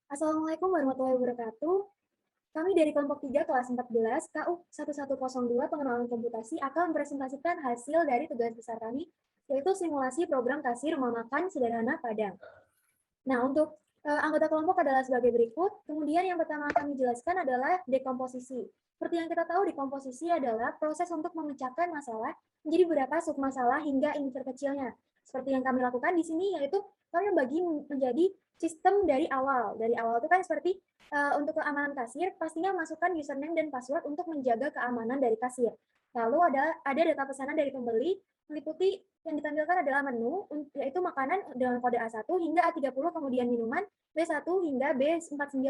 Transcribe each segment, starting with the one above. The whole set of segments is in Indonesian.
Assalamualaikum warahmatullahi wabarakatuh. Kami dari kelompok 3 kelas 14 KU 1102 Pengenalan Komputasi akan mempresentasikan hasil dari tugas besar kami, yaitu simulasi program kasir rumah makan sederhana Padang. Nah, untuk anggota kelompok adalah sebagai berikut. Kemudian yang pertama kami jelaskan adalah dekomposisi. Seperti yang kita tahu, dekomposisi adalah proses untuk memecahkan masalah menjadi beberapa submasalah hingga inti terkecilnya. Seperti yang kami lakukan di sini, yaitu kami membagi menjadi sistem dari awal. Dari awal itu kan seperti untuk keamanan kasir, pastinya masukkan username dan password untuk menjaga keamanan dari kasir. Lalu ada data pesanan dari pembeli, meliputi yang ditampilkan adalah menu, yaitu makanan dengan kode A1 hingga A30, kemudian minuman B1 hingga B49.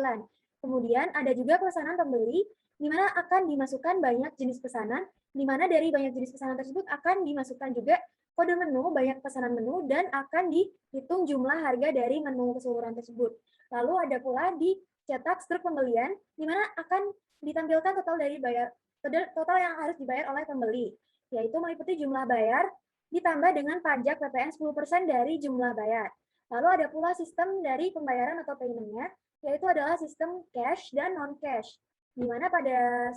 Kemudian ada juga pesanan pembeli, di mana akan dimasukkan banyak jenis pesanan, di mana dari banyak jenis pesanan tersebut akan dimasukkan juga kode menu, banyak pesanan menu, dan akan dihitung jumlah harga dari menu keseluruhan tersebut. Lalu ada pula dicetak struk pembelian, di mana akan ditampilkan total yang harus dibayar oleh pembeli, yaitu meliputi jumlah bayar, ditambah dengan pajak PPN 10% dari jumlah bayar. Lalu ada pula sistem dari pembayaran atau payment-nya, yaitu adalah sistem cash dan non-cash, di mana pada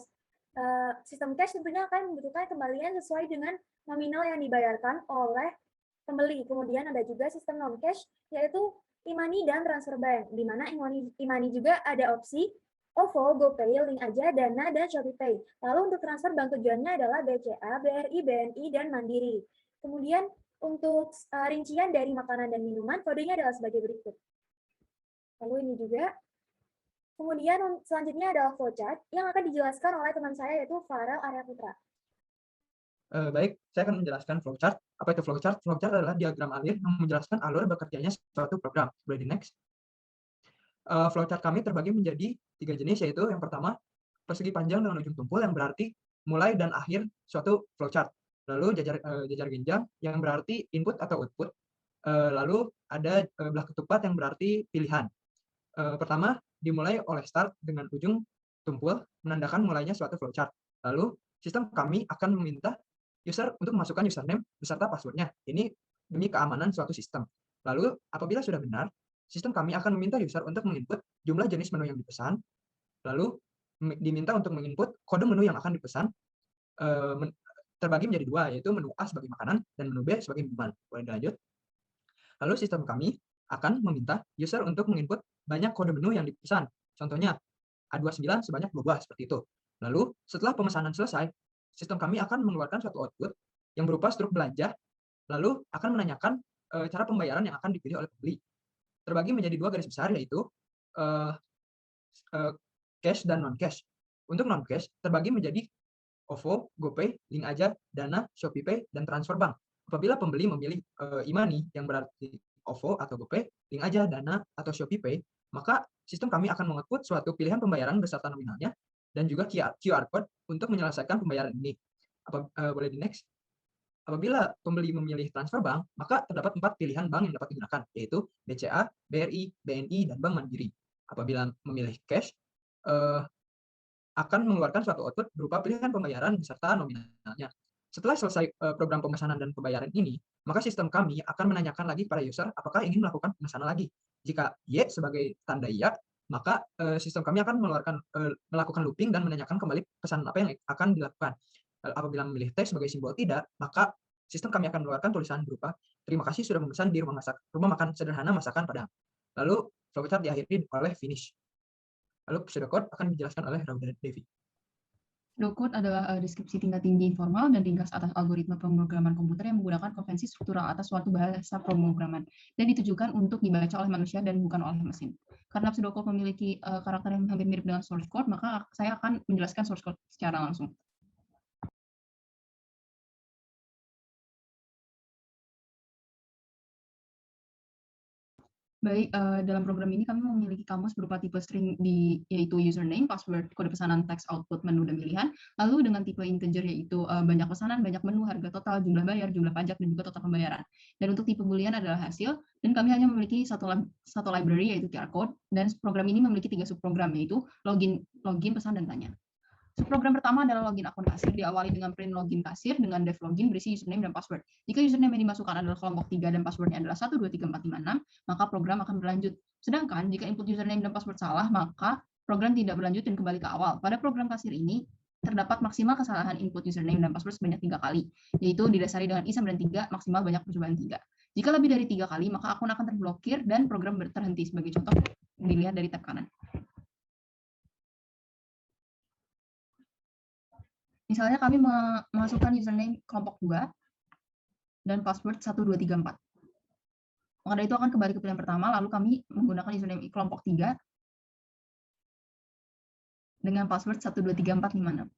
sistem cash tentunya akan membutuhkan kembalian sesuai dengan nominal yang dibayarkan oleh pembeli. Kemudian ada juga sistem non-cash, yaitu e-money dan transfer bank, di mana e-money juga ada opsi OVO, GoPay, Link Aja, Dana, dan ShopeePay. Lalu untuk transfer bank tujuannya adalah BCA, BRI, BNI, dan Mandiri. Kemudian untuk rincian dari makanan dan minuman, kodenya adalah sebagai berikut. Lalu ini juga. Kemudian selanjutnya adalah flowchart yang akan dijelaskan oleh teman saya, yaitu Farel Arya Putra. Baik, saya akan menjelaskan flowchart. Apa itu flowchart? Flowchart adalah diagram alir yang menjelaskan alur bekerjanya suatu program. Boleh di next. Flowchart kami terbagi menjadi 3 jenis, yaitu yang pertama, persegi panjang dengan ujung tumpul yang berarti mulai dan akhir suatu flowchart. Lalu jajar genjang yang berarti input atau output. Lalu ada belah ketupat yang berarti pilihan. Pertama, dimulai oleh start dengan ujung tumpul menandakan mulainya suatu flowchart. Lalu sistem kami akan meminta user untuk memasukkan username beserta passwordnya. Ini demi keamanan suatu sistem. Lalu apabila sudah benar, sistem kami akan meminta user untuk menginput jumlah jenis menu yang dipesan. Lalu diminta untuk menginput kode menu yang akan dipesan, terbagi menjadi 2, yaitu menu A sebagai makanan dan menu B sebagai minuman. Boleh dilanjut. Lalu sistem kami akan meminta user untuk menginput banyak kode menu yang dipesan. Contohnya A29 sebanyak 2 buah, seperti itu. Lalu setelah pemesanan selesai, sistem kami akan mengeluarkan suatu output yang berupa struk belanja, lalu akan menanyakan cara pembayaran yang akan dipilih oleh pembeli. Terbagi menjadi 2 garis besar, yaitu cash dan non-cash. Untuk non-cash terbagi menjadi OVO, GoPay, Link Aja, Dana, ShopeePay, dan transfer bank. Apabila pembeli memilih e-money yang berarti OVO atau GoPay, Link Aja, Dana, atau ShopeePay, maka sistem kami akan mengoutput suatu pilihan pembayaran beserta nominalnya dan juga QR code untuk menyelesaikan pembayaran ini. Boleh di next. Apabila pembeli memilih transfer bank, maka terdapat 4 pilihan bank yang dapat digunakan, yaitu BCA, BRI, BNI, dan Bank Mandiri. Apabila memilih cash, akan mengeluarkan suatu output berupa pilihan pembayaran beserta nominalnya. Setelah selesai program pemesanan dan pembayaran ini, maka sistem kami akan menanyakan lagi pada user apakah ingin melakukan pemesanan lagi. Jika Y sebagai tanda iya, maka sistem kami akan melakukan looping dan menanyakan kembali pesanan apa yang akan dilakukan. Apabila memilih T sebagai simbol tidak, maka sistem kami akan mengeluarkan tulisan berupa terima kasih sudah memesan di rumah makan sederhana masakan Padang. Lalu flowchart diakhiri oleh finish. Lalu pseudocode akan dijelaskan oleh Rauda Devi. Pseudocode adalah deskripsi tingkat tinggi informal dan ringkas atas algoritma pemrograman komputer yang menggunakan konvensi struktural atas suatu bahasa pemrograman dan ditujukan untuk dibaca oleh manusia dan bukan oleh mesin. Karena pseudocode memiliki karakter yang hampir mirip dengan source code, maka saya akan menjelaskan source code secara langsung. Baik, dalam program ini kami memiliki kamus berupa tipe string yaitu username, password, kode pesanan, teks, output, menu, dan pilihan. Lalu dengan tipe integer yaitu banyak pesanan, banyak menu, harga total, jumlah bayar, jumlah pajak, dan juga total pembayaran. Dan untuk tipe boolean adalah hasil, dan kami hanya memiliki satu library yaitu QR code, dan program ini memiliki 3 subprogram yaitu login, pesan, dan tanya. Subprogram pertama adalah login akun kasir, diawali dengan print login kasir dengan dev login berisi username dan password. Jika username yang dimasukkan adalah kelompok 3 dan passwordnya adalah 123456, maka program akan berlanjut. Sedangkan jika input username dan password salah, maka program tidak berlanjut dan kembali ke awal. Pada program kasir ini, terdapat maksimal kesalahan input username dan password sebanyak 3 kali, yaitu didasari dengan ISAM dan 3, maksimal banyak percobaan 3. Jika lebih dari 3 kali, maka akun akan terblokir dan program terhenti. Sebagai contoh, dilihat dari tab kanan. Misalnya kami memasukkan username kelompok 2 dan password 1234. Maka dari itu akan kembali ke pilihan pertama, lalu kami menggunakan username kelompok 3 dengan password 123456.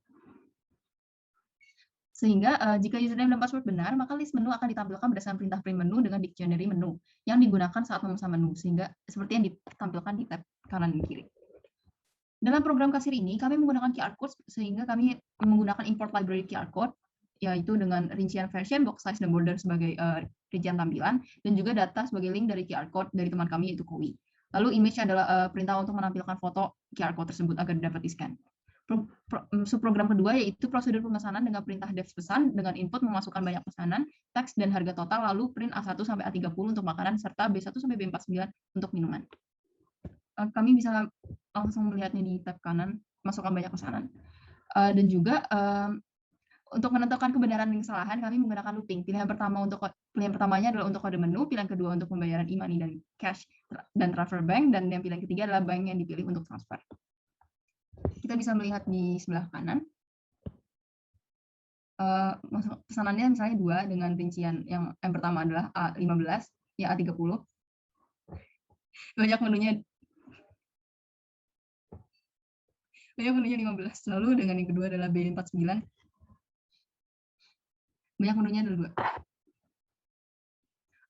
Sehingga jika username dan password benar, maka list menu akan ditampilkan berdasarkan perintah print menu dengan dictionary menu yang digunakan saat memesan menu, sehingga seperti yang ditampilkan di tab kanan dan kiri. Dalam program kasir ini, kami menggunakan QR code sehingga kami menggunakan import library QR code, yaitu dengan rincian version, box size, dan border sebagai rincian tampilan, dan juga data sebagai link dari QR code dari teman kami, yaitu Kowi. Lalu image adalah perintah untuk menampilkan foto QR code tersebut agar dapat di-scan. Subprogram kedua yaitu prosedur pemesanan dengan perintah dev pesan dengan input memasukkan banyak pesanan, teks, dan harga total, lalu print A1 sampai A30 untuk makanan, serta B1 sampai B49 untuk minuman. Kami bisa langsung melihatnya di tab kanan, masukkan banyak pesanan. Dan juga untuk menentukan kebenaran dan kesalahan, kami menggunakan looping. Pilihan pertamanya adalah untuk kode menu, pilihan kedua untuk pembayaran e-money dan cash dan transfer bank, dan yang pilihan ketiga adalah bank yang dipilih untuk transfer. Kita bisa melihat di sebelah kanan. Pesanannya misalnya 2 dengan rincian yang pertama adalah A15, ya A30. Banyak menunya 15, lalu dengan yang kedua adalah B49. Banyak menunya adalah 2.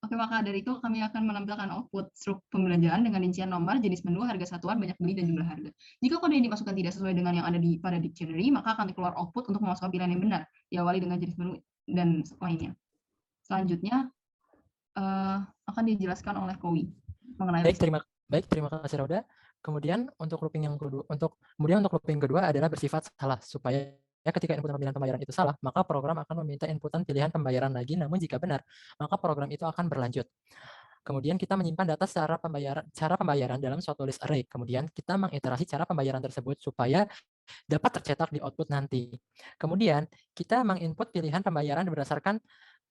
Oke, maka dari itu kami akan menampilkan output struk pembelanjaan dengan rincian nomor, jenis menu, harga satuan, banyak beli, dan jumlah harga. Jika kode yang dimasukkan tidak sesuai dengan yang ada pada dictionary, maka akan keluar output untuk memasukkan pilihan yang benar, diawali dengan jenis menu dan lainnya. Selanjutnya akan dijelaskan oleh Kowi mengenai. Baik, terima kasih Rauda. Kemudian untuk looping kedua adalah bersifat salah, supaya ketika inputan pilihan pembayaran itu salah, maka program akan meminta inputan pilihan pembayaran lagi, namun jika benar, maka program itu akan berlanjut. Kemudian kita menyimpan data cara pembayaran dalam suatu list array. Kemudian kita mengiterasi cara pembayaran tersebut supaya dapat tercetak di output nanti. Kemudian kita menginput pilihan pembayaran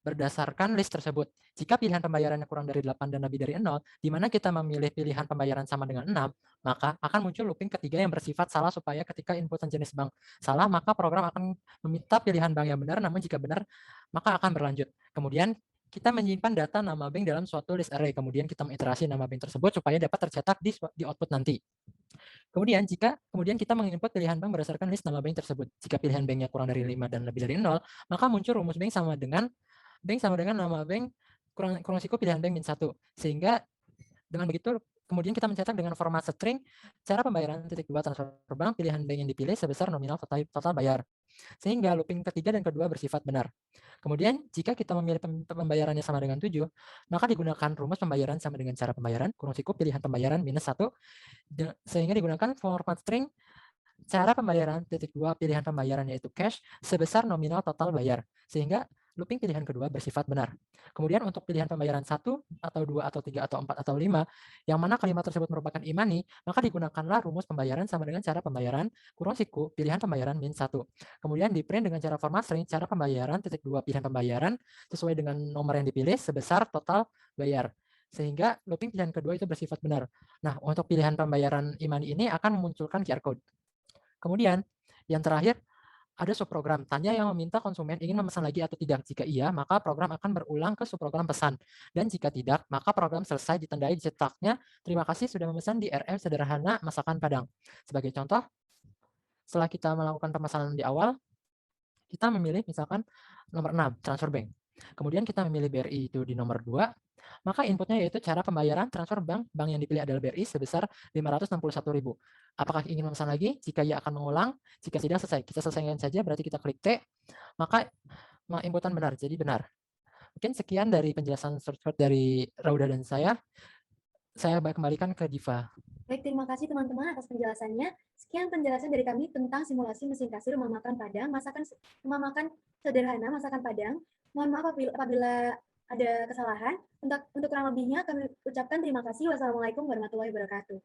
berdasarkan list tersebut. Jika pilihan pembayarannya kurang dari 8 dan lebih dari 0, di mana kita memilih pilihan pembayaran sama dengan 6, maka akan muncul looping ketiga yang bersifat salah, supaya ketika inputan jenis bank salah, maka program akan meminta pilihan bank yang benar, namun jika benar, maka akan berlanjut. Kemudian kita menyimpan data nama bank dalam suatu list array, kemudian kita mengiterasi nama bank tersebut supaya dapat tercetak di output nanti. Kemudian kita menginput pilihan bank berdasarkan list nama bank tersebut. Jika pilihan banknya kurang dari 5 dan lebih dari 0, maka muncul rumus bank sama dengan nama bank kurang siku pilihan bank min 1. Sehingga dengan begitu kemudian kita mencetak dengan format string cara pembayaran (2) transfer bank pilihan bank yang dipilih sebesar nominal total bayar. Sehingga looping ketiga dan kedua bersifat benar. Kemudian jika kita memilih pembayarannya sama dengan 7, maka digunakan rumus pembayaran sama dengan cara pembayaran kurang siku pilihan pembayaran minus 1, sehingga digunakan format string cara pembayaran (2) pilihan pembayaran yaitu cash sebesar nominal total bayar. Sehingga looping pilihan kedua bersifat benar. Kemudian untuk pilihan pembayaran 1 atau 2 atau 3 atau 4 atau 5, yang mana kalimat tersebut merupakan e-money, maka digunakanlah rumus pembayaran sama dengan cara pembayaran kurang siku pilihan pembayaran min 1. Kemudian di print dengan cara format string cara pembayaran (2) pilihan pembayaran sesuai dengan nomor yang dipilih sebesar total bayar. Sehingga looping pilihan kedua itu bersifat benar. Nah, untuk pilihan pembayaran e-money ini akan memunculkan QR code. Kemudian yang terakhir, ada subprogram tanya yang meminta konsumen ingin memesan lagi atau tidak. Jika iya, maka program akan berulang ke subprogram pesan. Dan jika tidak, maka program selesai ditandai dicetaknya terima kasih sudah memesan di RM sederhana masakan Padang. Sebagai contoh, setelah kita melakukan pemesanan di awal, kita memilih misalkan nomor 6, transfer bank. Kemudian kita memilih BRI itu di nomor 2, maka inputnya yaitu cara pembayaran transfer bank yang dipilih adalah BRI sebesar 561.000. Apakah ingin memesan lagi? Jika ya akan mengulang, jika tidak selesai. Kita selesaikan saja, berarti kita klik T, maka inputan benar, jadi benar. Mungkin sekian dari penjelasan shortcut dari Rauda dan saya kembalikan ke Diva. Baik, terima kasih teman-teman atas penjelasannya. Sekian penjelasan dari kami tentang simulasi mesin kasir rumah makan Padang, rumah makan sederhana masakan Padang. Mohon maaf apabila ada kesalahan. Untuk kurang lebihnya kami ucapkan terima kasih. Wassalamualaikum warahmatullahi wabarakatuh.